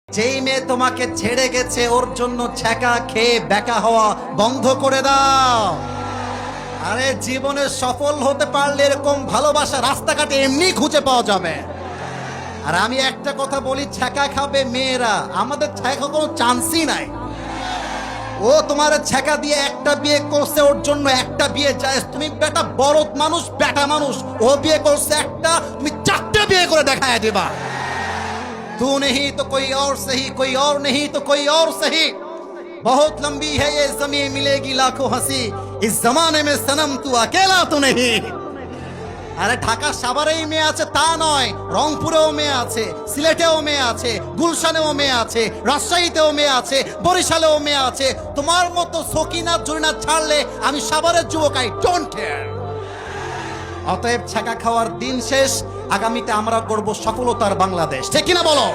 যেই মেয়ে তোমাকে ছেড়ে গেছে ওর জন্য ছ্যাঁকা খেয়ে বেকা হওয়া বন্ধ করে দাও। আরে জীবনে সফল হতে পারলে এরকম ভালোবাসা রাস্তাঘাটে এমনি খুঁজে পাওয়া যাবে। আর আমি একটা কথা বলি, ছ্যাঁকা খাবে মেয়েরা, আমাদের ছ্যাঁকা কোনো চান্সই নাই। ও তোমার ছ্যাঁকা দিয়ে একটা বিয়ে করছে, ওর জন্য একটা বিয়ে জায়েজ। তুমি বেটা বড় মানুষ, বেটা মানুষ, ও বিয়ে করছে একটা, তুমি চারটে বিয়ে করে দেখায় দিবা। तू नहीं तो कोई और सही, कोई और नहीं तो कोई और सही। बहुत लंबी है ये ज़मीं, मिलेगी लाखों हंसी, इस जमाने में सनम तू अकेला तो नहीं। আরে ঢাকা সাভারেই মেয়ে আছে তা নয়, রংপুরেও মেয়ে আছে, সিলেটেও মেয়ে আছে, গুলশানেও মেয়ে আছে, রাজশাহীতেও মেয়ে আছে, বরিশালেও মেয়ে আছে। তোমার মতো সকিনা জরিনা ছাড়লে আমি সাভারের যুবক, আই ডোন্ট কেয়ার। অতএব ছ্যাঁকা খাওয়ার দিন শেষ, আগামীতে আমরা করব সফলতার বাংলাদেশ, ঠিক কিনা বলো?